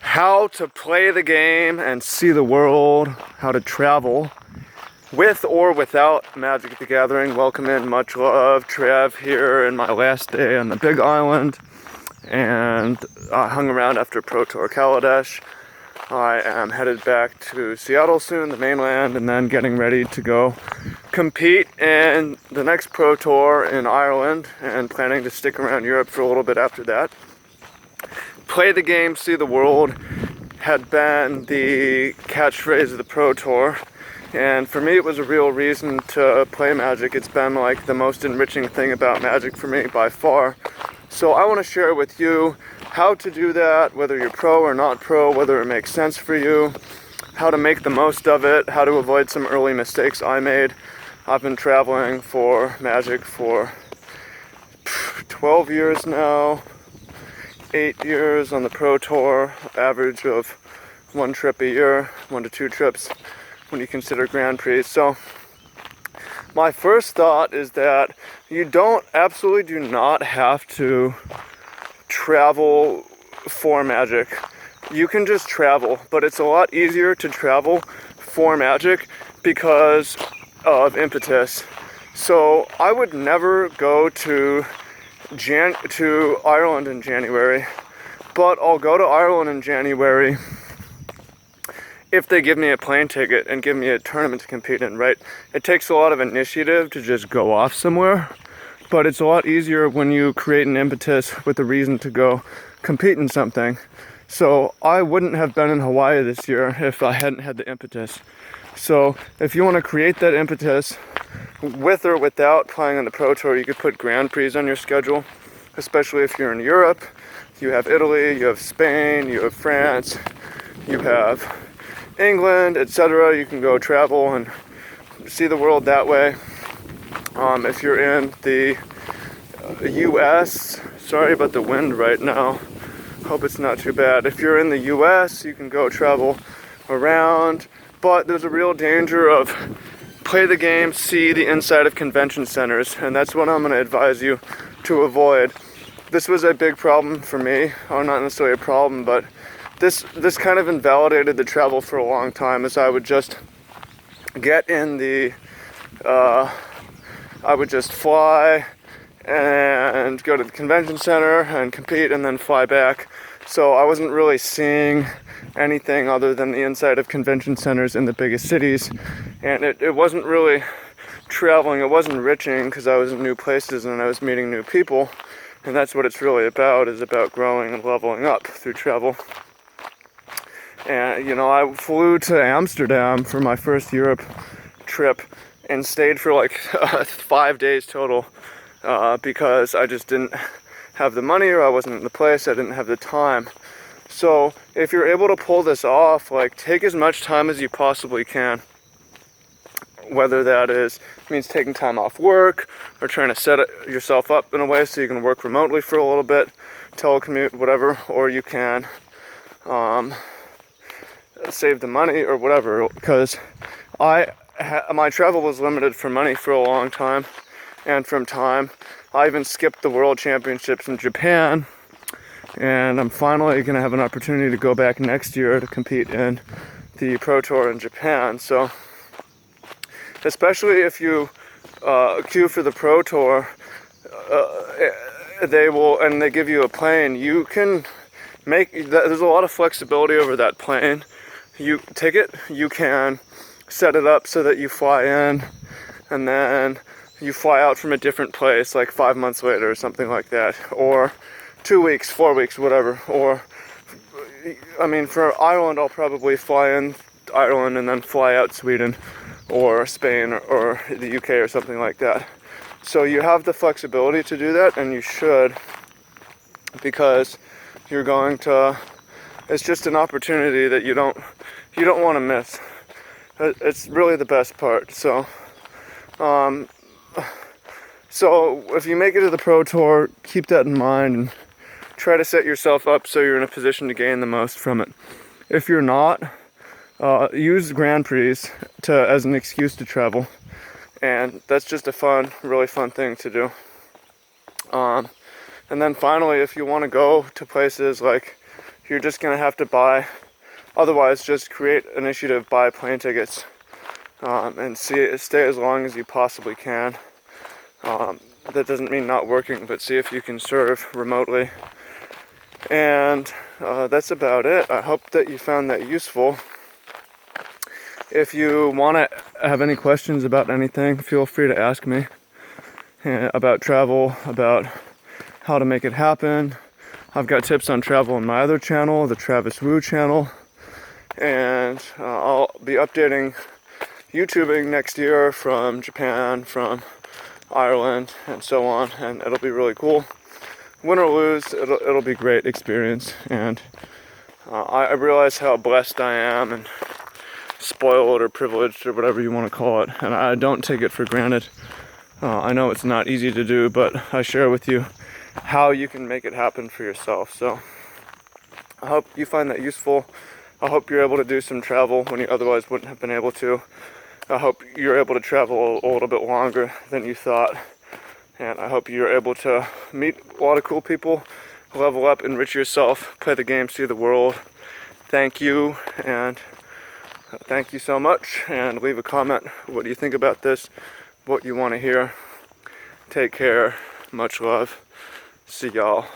how to play the game and see the world, how to travel with or without Magic the Gathering. Welcome in, much love. Trav here in my last day on the Big Island, and I hung around after Pro Tour Kaladesh. I am headed back to Seattle soon, the mainland, and then getting ready to go compete in the next Pro Tour in Ireland, and planning to stick around Europe for a little bit after that. Play the game, see the world had been the catchphrase of the Pro Tour, and for me it was a real reason to play Magic. It's been like the most enriching thing about Magic for me by far. So I want to share with you how to do that, whether you're pro or not pro, whether it makes sense for you, how to make the most of it, how to avoid some early mistakes I made. I've been traveling for Magic for 12 years now, 8 years on the Pro Tour, average of 1 trip a year, 1 to 2 trips when you consider Grand Prix. So my first thought is that you absolutely do not have to travel for Magic. You can just travel, but it's a lot easier to travel for Magic because of impetus. So I would never go to Ireland in January, but I'll go to Ireland in January if they give me a plane ticket and give me a tournament to compete in, right? It takes a lot of initiative to just go off somewhere, but it's a lot easier when you create an impetus with a reason to go compete in something. So I wouldn't have been in Hawaii this year if I hadn't had the impetus. So if you want to create that impetus with or without playing on the Pro Tour, you could put Grand Prix on your schedule, especially if you're in Europe. You have Italy, you have Spain, you have France, you have England, etc. You can go travel and see the world that way. If you're in the US, sorry about the wind right now, hope it's not too bad. If you're in the US, you can go travel around, but there's a real danger of play the game, see the inside of convention centers, and that's what I'm going to advise you to avoid. This was a big problem for me, or not necessarily a problem, but this kind of invalidated the travel for a long time, as I would just get in the, I would just fly and go to the convention center and compete and then fly back. So I wasn't really seeing anything other than the inside of convention centers in the biggest cities, and it wasn't really traveling, it wasn't enriching because I was in new places and I was meeting new people, and that's what it's really about, is about growing and leveling up through travel. And I flew to Amsterdam for my first Europe trip and stayed for like 5 days total because I just didn't have the money, or I wasn't in the place, I didn't have the time. So if you're able to pull this off, like, take as much time as you possibly can, whether that means taking time off work or trying to set yourself up in a way so you can work remotely for a little bit, telecommute, whatever, or you can save the money or whatever, because my travel was limited for money for a long time and from time. I even skipped the World Championships in Japan, and I'm finally going to have an opportunity to go back next year to compete in the Pro Tour in Japan. So especially if you queue for the Pro Tour, they give you a plane, you can there's a lot of flexibility over that plane. You can set it up so that you fly in and then you fly out from a different place like 5 months later or something like that, or 2 weeks, 4 weeks, whatever. Or, I mean, for Ireland, I'll probably fly in Ireland and then fly out Sweden or Spain or the UK or something like that. So you have the flexibility to do that, and you should, because you're going to, it's just an opportunity that you don't want to miss. It's really the best part. So if you make it to the Pro Tour, keep that in mind and try to set yourself up so you're in a position to gain the most from it. If you're not, use Grand Prix as an excuse to travel, and that's just a really fun thing to do. And then finally, if you want to go to places like you're just gonna have to buy. Otherwise, just create initiative, buy plane tickets, and stay as long as you possibly can. That doesn't mean not working, but see if you can serve remotely. And that's about it. I hope that you found that useful. If you want to have any questions about anything, feel free to ask me about travel, about how to make it happen. I've got tips on travel on my other channel, the Travis Wu channel. And I'll be updating YouTubing next year from Japan, from Ireland, and so on. And it'll be really cool. Win or lose, it'll be a great experience. And I realize how blessed I am and spoiled or privileged or whatever you want to call it. And I don't take it for granted. I know it's not easy to do, but I share with you how you can make it happen for yourself. So I hope you find that useful. I hope you're able to do some travel when you otherwise wouldn't have been able to. I hope you're able to travel a little bit longer than you thought. And I hope you're able to meet a lot of cool people, level up, enrich yourself, play the game, see the world. Thank you, and thank you so much. And leave a comment. What do you think about this? What you want to hear? Take care. Much love. See y'all.